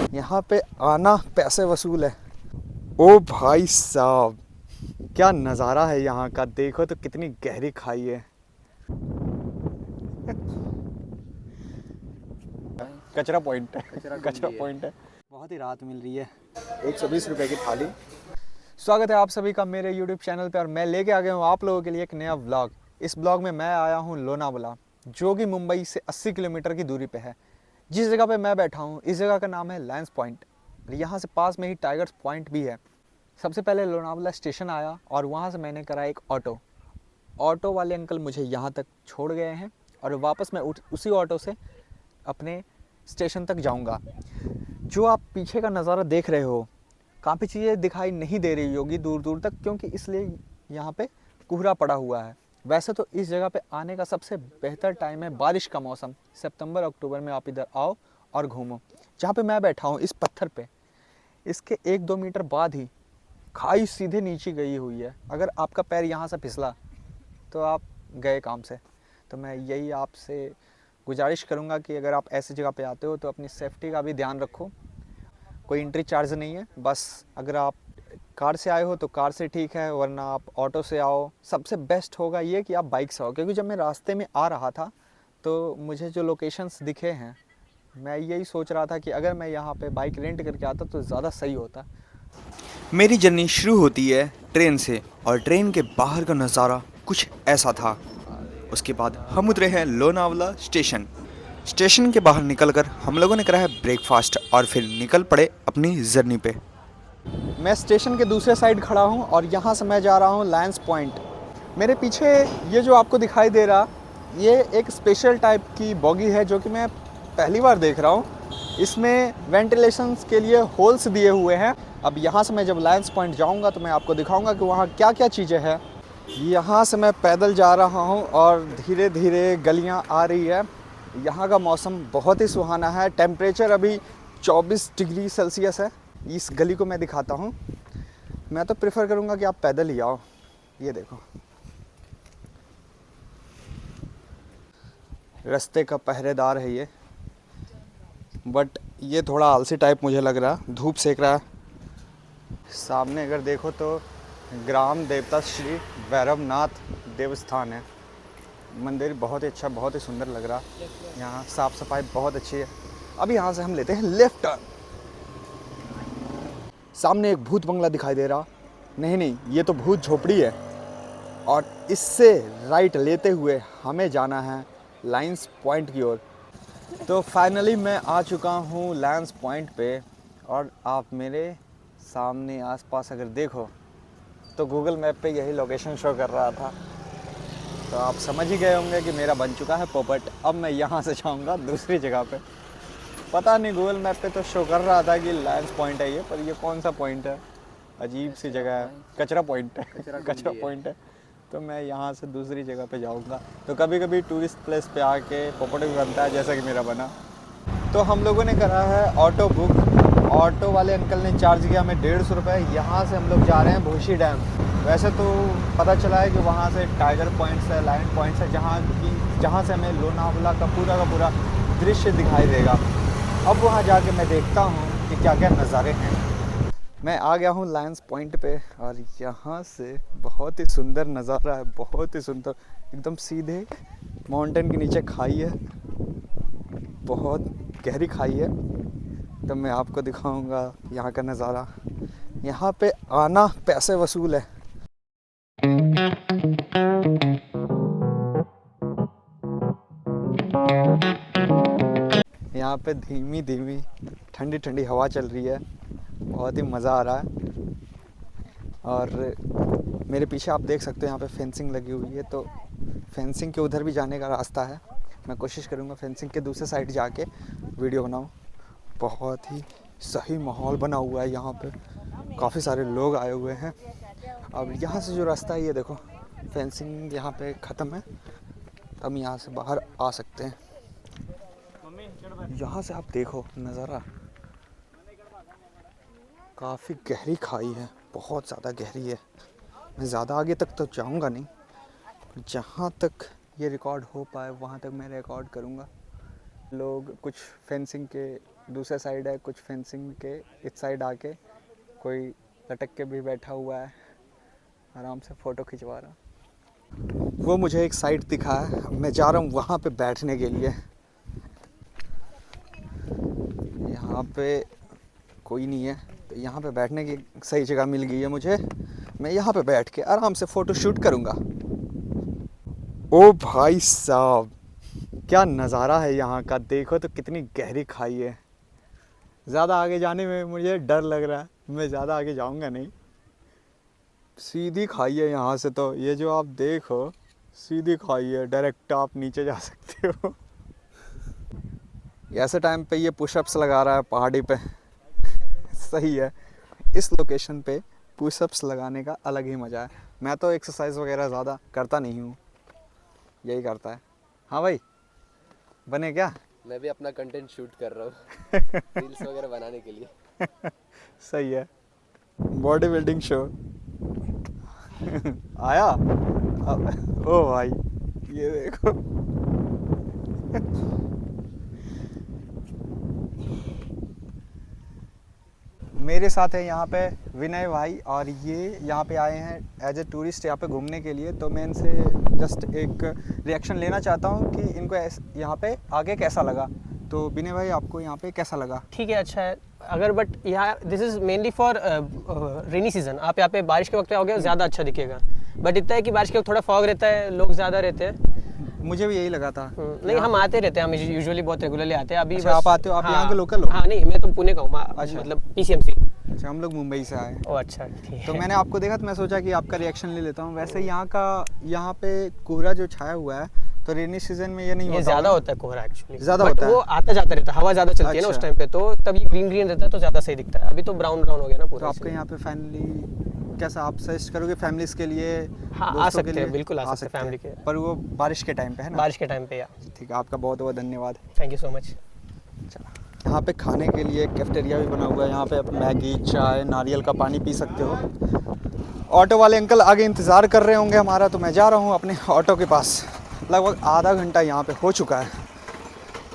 यहाँ पे आना पैसे वसूल है। ओ भाई साहब, क्या नज़ारा है यहाँ का, देखो तो कितनी गहरी खाई है। कचरा पॉइंट है, कचरा पॉइंट है। बहुत ही राहत मिल रही है। 120 रुपए की थाली। स्वागत है आप सभी का मेरे YouTube चैनल पे और मैं लेके आ गया हूँ आप लोगों के लिए एक नया व्लॉग। इस ब्लॉग में मैं आया हूँ लोनावला, जो कि मुंबई से 80 किलोमीटर की दूरी पे है। जिस जगह पे मैं बैठा हूँ इस जगह का नाम है लैंस पॉइंट। यहाँ से पास में ही टाइगर्स पॉइंट भी है। सबसे पहले लोनावला स्टेशन आया और वहाँ से मैंने करा एक ऑटो वाले अंकल मुझे यहाँ तक छोड़ गए हैं और वापस मैं उसी ऑटो से अपने स्टेशन तक जाऊँगा। जो आप पीछे का नज़ारा देख रहे हो, काफ़ी चीज़ें दिखाई नहीं दे रही होगी दूर दूर तक, क्योंकि इसलिए यहाँ पे कोहरा पड़ा हुआ है। वैसे तो इस जगह पे आने का सबसे बेहतर टाइम है बारिश का मौसम। सितंबर अक्टूबर में आप इधर आओ और घूमो। जहाँ पे मैं बैठा हूँ इस पत्थर पे, इसके 1-2 मीटर बाद ही खाई सीधे नीचे गई हुई है। अगर आपका पैर यहाँ से फिसला तो आप गए काम से। तो मैं यही आपसे गुजारिश करूँगा कि अगर आप ऐसी जगह पे आते हो तो अपनी सेफ्टी का भी ध्यान रखो। कोई एंट्री चार्ज नहीं है, बस अगर आप कार से आए हो तो कार से ठीक है, वरना आप ऑटो से आओ। सबसे बेस्ट होगा ये कि आप बाइक से आओ, क्योंकि जब मैं रास्ते में आ रहा था तो मुझे जो लोकेशंस दिखे हैं, मैं यही सोच रहा था कि अगर मैं यहाँ पे बाइक रेंट करके आता तो ज़्यादा सही होता। मेरी जर्नी शुरू होती है ट्रेन से और ट्रेन के बाहर का नज़ारा कुछ ऐसा था। उसके बाद हम उतरे हैं लोनावला स्टेशन। स्टेशन के बाहर निकलकर हम लोगों ने करा है ब्रेकफास्ट और फिर निकल पड़े अपनी जर्नी पे। मैं स्टेशन के दूसरे साइड खड़ा हूँ और यहाँ से मैं जा रहा हूँ लैंस पॉइंट। मेरे पीछे ये जो आपको दिखाई दे रहा, ये एक स्पेशल टाइप की बॉगी है जो कि मैं पहली बार देख रहा हूँ। इसमें वेंटिलेशंस के लिए होल्स दिए हुए हैं। अब यहाँ से मैं जब लैंस पॉइंट जाऊँगा तो मैं आपको दिखाऊँगा कि वहाँ क्या क्या चीज़ें हैं। यहाँ से मैं पैदल जा रहा हूँ और धीरे धीरे गलियाँ आ रही है। यहाँ का मौसम बहुत ही सुहाना है। टेम्परेचर अभी 24 डिग्री सेल्सियस है। इस गली को मैं दिखाता हूँ। मैं तो प्रेफर करूँगा कि आप पैदल ही आओ। ये देखो, रास्ते का पहरेदार है ये, बट ये थोड़ा आलसी टाइप मुझे लग रहा, धूप सेक रहा है। सामने अगर देखो तो ग्राम देवता श्री भैरवनाथ देवस्थान है। मंदिर बहुत ही अच्छा, बहुत ही सुंदर लग रहा। यहाँ साफ़ सफाई बहुत अच्छी है। अब यहाँ से हम लेते हैं लेफ्ट टर्न। सामने एक भूत बंगला दिखाई दे रहा, नहीं, ये तो भूत झोपड़ी है। और इससे राइट लेते हुए हमें जाना है लैंस पॉइंट की ओर। तो फाइनली मैं आ चुका हूँ लैंस पॉइंट पे और आप मेरे सामने आसपास अगर देखो तो गूगल मैप पे यही लोकेशन शो कर रहा था। तो आप समझ ही गए होंगे कि मेरा बन चुका है पोपट। अब मैं यहाँ से जाऊँगा दूसरी जगह पे। पता नहीं, गूगल मैप पे तो शो कर रहा था कि लैंस पॉइंट है ये, पर ये कौन सा पॉइंट है, अजीब सी जगह है। कचरा पॉइंट है, कचरा पॉइंट है। तो मैं यहाँ से दूसरी जगह पे जाऊँगा। तो कभी कभी टूरिस्ट प्लेस पे आके पोपट भी बनता है, जैसा कि मेरा बना। तो हम लोगों ने करा है ऑटो बुक। ऑटो वाले अंकल ने चार्ज किया हमें 150 रुपये। यहाँ से हम लोग जा रहे हैं भूशी डैम। वैसे तो पता चला है कि वहाँ से टाइगर पॉइंट्स है, लायन पॉइंट्स है, जहाँ से हमें लोनावला का पूरा दृश्य दिखाई देगा। अब वहाँ जाके मैं देखता हूँ कि क्या क्या नज़ारे हैं। मैं आ गया हूँ लायंस पॉइंट पे और यहाँ से बहुत ही सुंदर नज़ारा है, बहुत ही सुंदर। एकदम सीधे माउंटेन के नीचे खाई है, बहुत गहरी खाई है। तो मैं आपको दिखाऊंगा यहाँ का नज़ारा। यहाँ पे आना पैसे वसूल है। यहाँ पे धीमी धीमी ठंडी ठंडी हवा चल रही है, बहुत ही मज़ा आ रहा है। और मेरे पीछे आप देख सकते हो यहाँ पे फेंसिंग लगी हुई है, तो फेंसिंग के उधर भी जाने का रास्ता है। मैं कोशिश करूँगा फेंसिंग के दूसरे साइड जाके वीडियो बनाऊँ। बहुत ही सही माहौल बना हुआ है यहाँ पे, काफ़ी सारे लोग आए हुए हैं। अब यहाँ से जो रास्ता है ये देखो, फेंसिंग यहाँ पे ख़त्म है। हम यहाँ से बाहर आ सकते हैं। यहाँ से आप देखो नज़ारा, काफ़ी गहरी खाई है, बहुत ज़्यादा गहरी है। मैं ज़्यादा आगे तक तो जाऊँगा नहीं, जहाँ तक ये रिकॉर्ड हो पाए वहाँ तक मैं रिकॉर्ड करूँगा। लोग कुछ फेंसिंग के दूसरे साइड है, कुछ फेंसिंग के इस साइड आके कोई लटक के भी बैठा हुआ है, आराम से फ़ोटो खिंचवा रहा। वो मुझे एक साइड दिखा है, मैं जा रहा हूँ वहाँ पे बैठने के लिए। यहाँ पे कोई नहीं है, तो यहाँ पे बैठने की सही जगह मिल गई है मुझे। मैं यहाँ पे बैठ के आराम से फ़ोटो शूट करूँगा। ओ भाई साहब, क्या नज़ारा है यहाँ का, देखो तो कितनी गहरी खाई है। ज़्यादा आगे जाने में मुझे डर लग रहा है, मैं ज़्यादा आगे जाऊँगा नहीं। सीधी खाई है यहाँ से, तो ये जो आप देखो सीधी खाई है, डायरेक्ट आप नीचे जा सकते हो। ऐसे टाइम पे ये पुशअप्स लगा रहा है पहाड़ी पे। सही है, इस लोकेशन पे पुशअप्स लगाने का अलग ही मज़ा है। मैं तो एक्सरसाइज वगैरह ज़्यादा करता नहीं हूँ, यही करता है। हाँ भाई, बने क्या? मैं भी अपना कंटेंट शूट कर रहा हूँ रील्स वगैरह बनाने के लिए। सही है, बॉडी बिल्डिंग शो आया। ओ भाई, ये देखो मेरे साथ है यहाँ पे विनय भाई, और ये यहाँ पे आए हैं एज ए टूरिस्ट यहाँ पे घूमने के लिए। तो मैं इनसे जस्ट एक रिएक्शन लेना चाहता हूँ कि इनको यहाँ पे आगे कैसा लगा। तो विनय भाई, आपको यहाँ पे कैसा लगा? ठीक है, अच्छा है। अगर बट यहाँ this is mainly for rainy season, आप यहाँ पे बारिश के वक्त पे आओगे ज़्यादा अच्छा दिखेगा। बट इतना है कि बारिश के वक्त थोड़ा फॉग रहता है, लोग ज़्यादा रहते हैं। मुझे भी यही लगा था। नहीं, हम आते रहते हैं, हम यूजुअली बहुत रेगुलरली आते हैं। अभी अच्छा, आप आते हो? आप यहाँ के लोकल हो? हाँ, नहीं, मैं तो पुणे का हूँ। अच्छा। मतलब PCMC। अच्छा, हम लोग मुंबई से आए। ओ अच्छा, ठीक है। तो मैंने आपको देखा तो मैं सोचा कि आपका रिएक्शन ले लेता हूँ। वैसे यहाँ पे कोहरा जो छाया हुआ है, तो रेनी सीजन में ये नहीं होता। ज़्यादा होता है कोहरा एक्चुअली, ज़्यादा होता है। वो आता जाता रहता है, हवा ज़्यादा चलती है ना उस टाइम पे, तो तभी ग्रीन ग्रीन रहता है, तो ज़्यादा सही दिखता है। अभी तो ब्राउन ब्राउन हो गया ना तो पूरा। आपके यहाँ पे फैमिली कैसा आप सजेस्ट करोगे? फैमिलीज के लिए? हाँ, आ सकते हैं, बिल्कुल आ सकते हैं फैमिली के। पर वो बारिश के टाइम पे है ना? बारिश के टाइम पे। या ठीक है, आपका बहुत बहुत धन्यवाद। Thank you so much. यहाँ पे खाने के लिए कैफेटेरिया भी बना हुआ है। यहाँ पे आप मैगी, चाय, नारियल का पानी पी सकते हो। ऑटो वाले अंकल आगे इंतज़ार कर रहे होंगे हमारा, तो मैं जा रहा हूँ अपने ऑटो के पास। लगभग आधा घंटा यहाँ पे हो चुका है,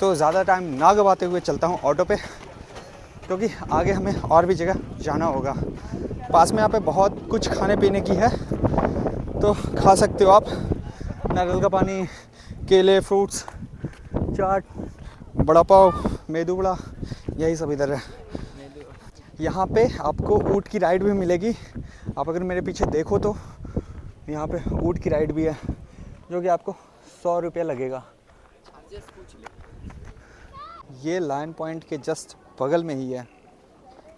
तो ज़्यादा टाइम ना गवाते हुए चलता हूँ ऑटो पे, क्योंकि आगे हमें और भी जगह जाना होगा। पास में यहाँ पे बहुत कुछ खाने पीने की है, तो खा सकते हो आप। नारियल का पानी, केले, फ्रूट्स, चाट, बड़ा पाव, मेदू वड़ा, यही सब इधर है। यहाँ पे आपको ऊँट की राइड भी मिलेगी। आप अगर मेरे पीछे देखो तो यहाँ पे ऊँट की राइड भी है, जो कि आपको 100 रुपये लगेगा। ये लायन पॉइंट के जस्ट बगल में ही है।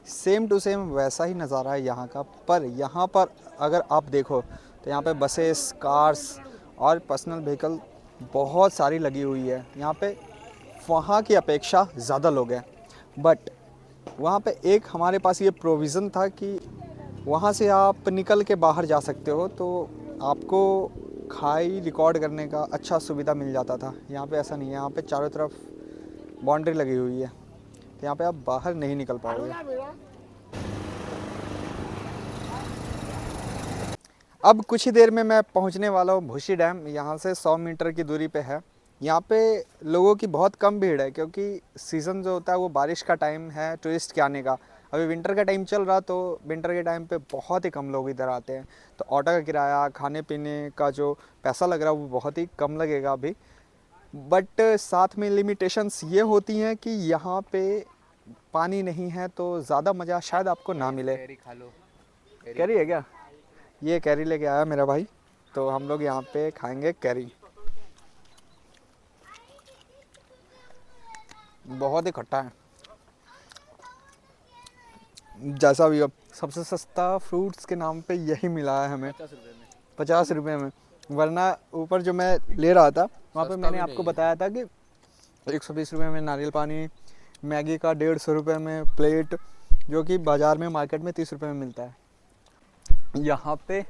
सेम टू सेम वैसा ही नज़ारा है यहाँ का, पर यहाँ पर अगर आप देखो तो यहाँ पे बसेस, कार्स और पर्सनल व्हीकल बहुत सारी लगी हुई है। यहाँ पे वहाँ की अपेक्षा ज़्यादा लोग हैं, बट वहाँ पे एक हमारे पास ये प्रोविज़न था कि वहाँ से आप निकल के बाहर जा सकते हो, तो आपको खाई रिकॉर्ड करने का अच्छा सुविधा मिल जाता था। यहाँ पे ऐसा नहीं है, यहाँ पे चारों तरफ बाउंड्री लगी हुई है, तो यहाँ पे आप बाहर नहीं निकल पाओगे। अब कुछ ही देर में मैं पहुँचने वाला हूँ भूसी डैम। यहाँ से 100 मीटर की दूरी पे है। यहाँ पे लोगों की बहुत कम भीड़ है, क्योंकि सीज़न जो होता है वो बारिश का टाइम है टूरिस्ट के आने का। अभी विंटर का टाइम चल रहा, तो विंटर के टाइम पे बहुत ही कम लोग इधर आते हैं। तो ऑटो का किराया, खाने पीने का जो पैसा लग रहा है वो बहुत ही कम लगेगा अभी। बट साथ में लिमिटेशंस ये होती हैं कि यहाँ पे पानी नहीं है, तो ज़्यादा मज़ा शायद आपको ना मिले। कैरी खा लो। कैरी है क्या? ये कैरी लेके आया मेरा भाई, तो हम लोग यहाँ पे खाएंगे कैरी। बहुत ही खट्टा है। जैसा भी हो, सबसे सस्ता फ्रूट्स के नाम पे यही मिला है हमें, 50 रुपये में। वरना ऊपर जो मैं ले रहा था वहाँ पे मैंने आपको बताया था कि 120 रुपये में नारियल पानी, मैगी का 150 रुपये में प्लेट, जो कि बाज़ार में मार्केट में 30 रुपये में मिलता है। यहाँ पे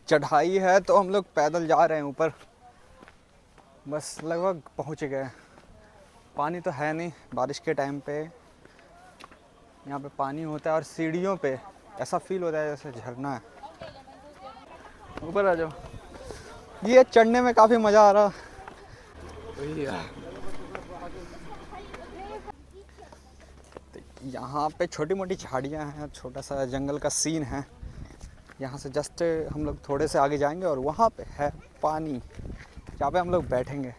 चढ़ाई है, तो हम लोग पैदल जा रहे हैं ऊपर, बस लगभग पहुँच गए। पानी तो है नहीं, बारिश के टाइम पे यहाँ पे पानी होता है, और सीढ़ियों पे ऐसा फील होता है जैसे झरना है। ऊपर आ जाओ, ये चढ़ने में काफ़ी मज़ा आ रहा। यहाँ पे छोटी मोटी झाड़ियाँ हैं, छोटा सा जंगल का सीन है। यहाँ से जस्ट हम लोग थोड़े से आगे जाएंगे और वहाँ पे है पानी, जहाँ पे हम लोग बैठेंगे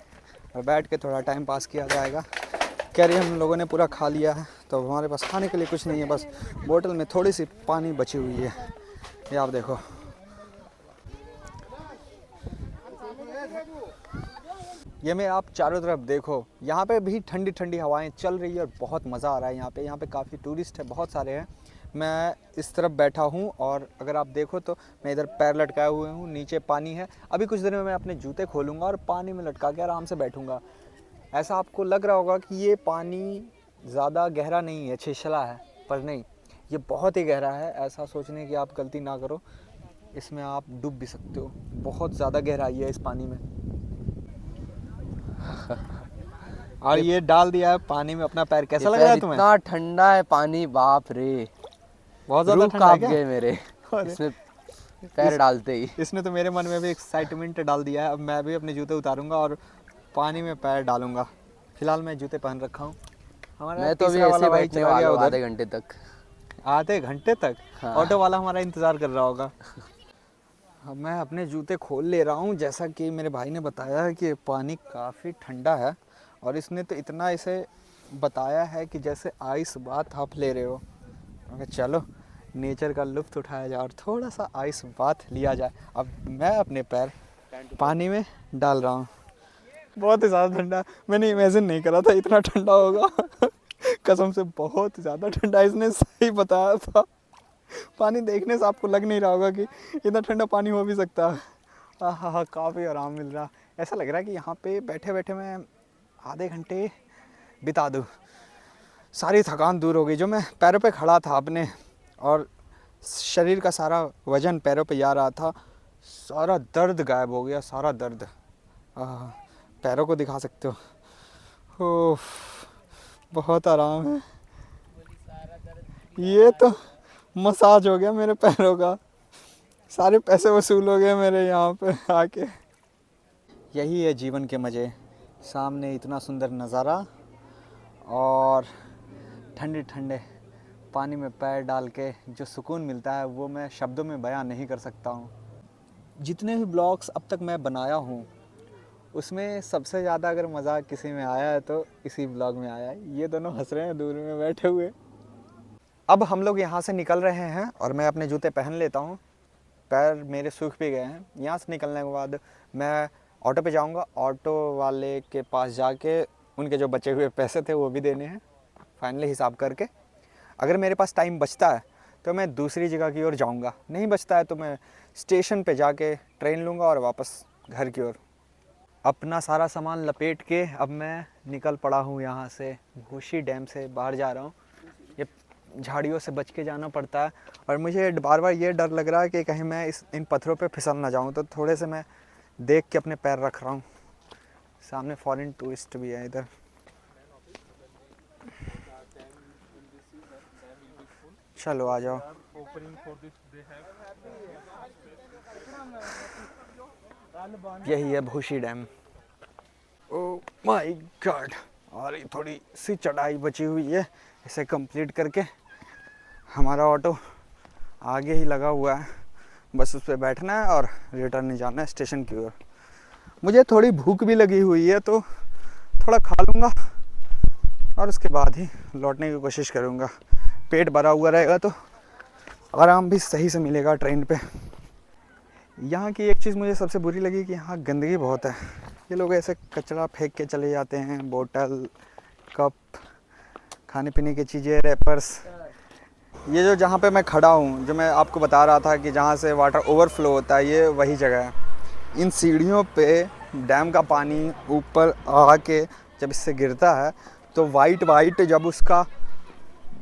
और बैठ के थोड़ा टाइम पास किया जाएगा। कैरी हम लोगों ने पूरा खा लिया है, तो हमारे पास खाने के लिए कुछ नहीं है, बस बोतल में थोड़ी सी पानी बची हुई है। ये आप देखो, ये में आप चारों तरफ देखो, यहाँ पे भी ठंडी ठंडी हवाएं चल रही है और बहुत मज़ा आ रहा है यहाँ पे काफ़ी टूरिस्ट है, बहुत सारे हैं। मैं इस तरफ बैठा हूँ और अगर आप देखो तो मैं इधर पैर लटकाए हुए हूँ, नीचे पानी है। अभी कुछ देर में मैं अपने जूते खोलूँगा और पानी में लटका के आराम से बैठूँगा। ऐसा आपको लग रहा होगा कि ये पानी ज़्यादा गहरा नहीं है, छिछला है, पर नहीं, ये बहुत ही गहरा है। ऐसा सोचने की आप गलती ना करो, इसमें आप डूब भी सकते हो, बहुत ज़्यादा गहराई है इस पानी में। और ये डाल दिया है पानी में अपना पैर, कैसा लग रहा है तुम्हें? इतना ठंडा है पानी, बाप रे, बहुत ज़्यादा रूह ठंडा है कांप क्या? गए मेरे इसमें पैर डालते ही। इसने तो मेरे मन में भी एक्साइटमेंट डाल दिया है। अब मैं भी अपने जूते उतारूंगा और पानी में पैर डालूंगा। फिलहाल मैं जूते पहन रखा हूँ। हमारा मैं तो अभी तीसरा ऐसे वाला ही भाई बैठने चला वाला गया हूँ उधर। आधे घंटे तक। आधे घंटे तक? हाँ। ऑटो वाला हमारा इंतज़ार कर रहा होगा। अब मैं अपने जूते खोल ले रहा हूँ। जैसा कि मेरे भाई ने बताया है कि पानी काफ़ी ठंडा है और इसने तो इतना इसे बताया है कि जैसे आइस बात आप ले रहे हो। मैं चलो नेचर का लुत्फ़ उठाया जाए और थोड़ा सा आइस बात लिया जाए। अब मैं अपने पैर पानी में डाल रहा हूँ। बहुत ही ज़्यादा ठंडा, मैंने इमेजिन नहीं करा था इतना ठंडा होगा। कसम से बहुत ज़्यादा ठंडा, इसने सही बताया था। पानी देखने से आपको लग नहीं रहा होगा कि इतना ठंडा पानी हो भी सकता है। हाँ, काफ़ी आराम मिल रहा। ऐसा लग रहा है कि यहाँ पे बैठे बैठे मैं आधे घंटे बिता दूँ, सारी थकान दूर हो गई। जो मैं पैरों पे खड़ा था अपने और शरीर का सारा वज़न पैरों पे जा रहा था, सारा दर्द गायब हो गया, सारा दर्द। पैरों को दिखा सकते हो। ओह, बहुत आराम है। ये तो मसाज हो गया मेरे पैरों का, सारे पैसे वसूल हो गए मेरे यहाँ पे आके। यही है जीवन के मज़े। सामने इतना सुंदर नज़ारा और ठंडे ठंडे पानी में पैर डाल के जो सुकून मिलता है वो मैं शब्दों में बयां नहीं कर सकता हूँ। जितने भी ब्लॉग्स अब तक मैं बनाया हूँ उसमें सबसे ज़्यादा अगर मज़ा किसी में आया है तो इसी ब्लॉग में आया है। ये दोनों हंस रहे हैं दूर में बैठे हुए। अब हम लोग यहाँ से निकल रहे हैं और मैं अपने जूते पहन लेता हूँ। पैर मेरे सूख भी गए हैं। यहाँ से निकलने के बाद मैं ऑटो पे जाऊँगा। ऑटो वाले के पास जाके उनके जो बचे हुए पैसे थे वो भी देने हैं, फाइनली हिसाब करके। अगर मेरे पास टाइम बचता है तो मैं दूसरी जगह की ओर जाऊँगा, नहीं बचता है तो मैं स्टेशन पे जाके ट्रेन लूँगा और वापस घर की ओर। अपना सारा सामान लपेट के अब मैं निकल पड़ा हूँ यहाँ से। भूशी डैम से बाहर जा रहा हूँ। ये झाड़ियों से बच के जाना पड़ता है और मुझे बार बार ये डर लग रहा है कि कहीं मैं इन पत्थरों पे फिसल ना जाऊँ, तो थोड़े से मैं देख के अपने पैर रख रहा हूँ। सामने फॉरेन टूरिस्ट भी है इधर। चलो आ जाओ। यही है Bhushi dam. Oh my God, और ये थोड़ी सी चढ़ाई बची हुई है, इसे कंप्लीट करके हमारा ऑटो आगे ही लगा हुआ है। बस उस पर बैठना है और रिटर्न जाना है स्टेशन की ओर। मुझे थोड़ी भूख भी लगी हुई है तो थोड़ा खा लूँगा और उसके बाद ही लौटने की कोशिश करूँगा। पेट भरा हुआ रहेगा तो आराम भी सही से मिलेगा ट्रेन पे। यहाँ की एक चीज़ मुझे सबसे बुरी लगी कि यहाँ गंदगी बहुत है। ये लोग ऐसे कचरा फेंक के चले जाते हैं, बोतल, कप, खाने पीने की चीज़ें, रैपर्स। ये जो जहाँ पे मैं खड़ा हूँ, जो मैं आपको बता रहा था कि जहाँ से वाटर ओवरफ्लो होता है, ये वही जगह है। इन सीढ़ियों पे डैम का पानी ऊपर आके जब इससे गिरता है तो वाइट जब उसका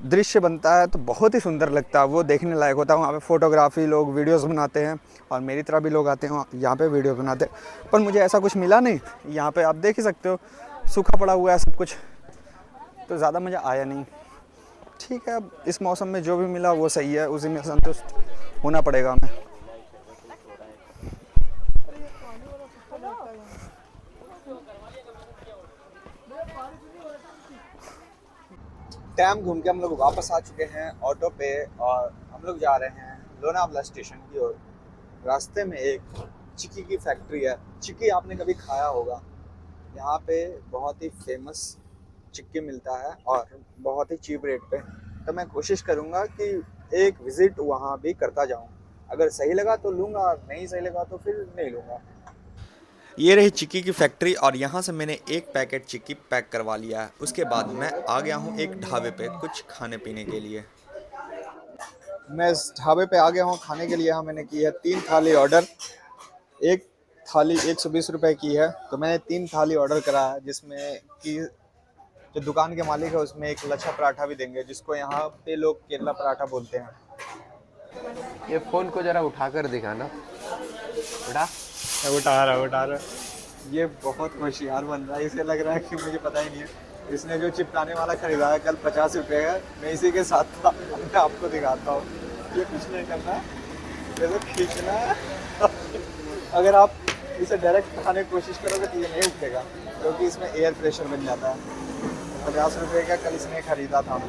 दृश्य बनता है तो बहुत ही सुंदर लगता है, वो देखने लायक होता है। वहाँ पे फ़ोटोग्राफी लोग वीडियोस बनाते हैं और मेरी तरह भी लोग आते हैं यहाँ पे वीडियो बनाते हैं। पर मुझे ऐसा कुछ मिला नहीं। यहाँ पे आप देख ही सकते हो, सूखा पड़ा हुआ है सब कुछ, तो ज़्यादा मज़ा आया नहीं। ठीक है, अब इस मौसम में जो भी मिला वो सही है, उसी में संतुष्ट होना पड़ेगा हमें। डैम घूम के हम लोग वापस आ चुके हैं ऑटो पे और हम लोग जा रहे हैं लोनावला स्टेशन की ओर। रास्ते में एक चिक्की की फैक्ट्री है। चिक्की आपने कभी खाया होगा। यहाँ पे बहुत ही फेमस चिक्की मिलता है और बहुत ही चीप रेट पे। तो मैं कोशिश करूँगा कि एक विज़िट वहाँ भी करता जाऊँ। अगर सही लगा तो लूँगा, नहीं सही लगा तो फिर नहीं लूँगा। ये रही चिक्की की फैक्ट्री और यहाँ से मैंने एक पैकेट चिक्की पैक करवा लिया है। उसके बाद मैं आ गया हूँ एक ढाबे पे कुछ खाने पीने के लिए। मैं इस ढाबे पे आ गया हूँ खाने के लिए। यहाँ मैंने की है 3 थाली ऑर्डर। एक थाली 120 रुपए की है, तो मैंने 3 थाली ऑर्डर करा है, जिसमें कि जो दुकान के मालिक है उसमें एक लच्छा पराठा भी देंगे, जिसको यहाँ पे लोग केरला पराठा बोलते हैं। ये फोन को जरा उठाकर दिखाना। उठा रहा। ये बहुत होशियार बन रहा है। इसे लग रहा है कि मुझे पता ही नहीं है। इसने जो चिपकाने वाला खरीदा है कल 50 रुपये का, मैं इसी के साथ था। मैं आपको दिखाता हूँ। ये कुछ नहीं करना, ये तो खींचना है। अगर आप इसे डायरेक्ट खाने की कोशिश करोगे तो ये नहीं उठेगा, क्योंकि इसमें एयर प्रेशर बन जाता है। 50 रुपये का कल इसने खरीदा था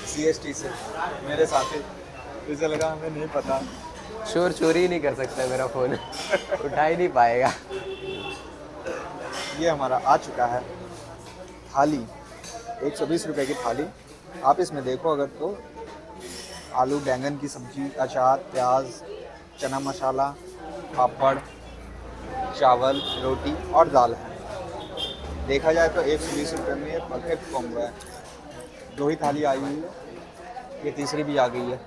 CST से, मेरे साथी। इसे लगा हमें नहीं पता। चोर चोरी नहीं कर सकता मेरा फोन। उठा ही नहीं पाएगा। ये हमारा आ चुका है थाली, 120 रुपये की थाली। आप इसमें देखो अगर तो आलू बैंगन की सब्जी, अचार, प्याज, चना मसाला, पापड़, चावल, रोटी और दाल है। देखा जाए तो 120 रुपये में ये परफेक्ट कॉम्बो है। 2 ही थाली आई हुई है, ये तीसरी भी आ गई है।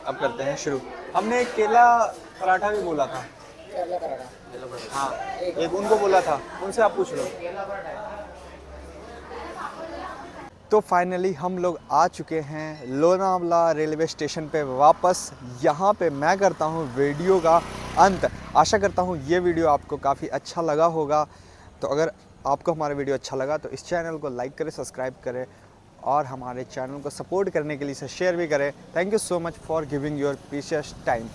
अब करते हैं शुरू। हमने एक केला पराठा भी बोला था। हाँ, एक उनको बोला था, उनसे आप पूछ लो। तो फाइनली हम लोग आ चुके हैं लोनावला रेलवे स्टेशन पे वापस। यहाँ पे मैं करता हूँ वीडियो का अंत। आशा करता हूँ ये वीडियो आपको काफ़ी अच्छा लगा होगा। तो अगर आपको हमारा वीडियो अच्छा लगा तो इस चैनल को लाइक करें, सब्सक्राइब करें और हमारे चैनल को सपोर्ट करने के लिए इसे शेयर भी करें। Thank you so much for giving your precious time.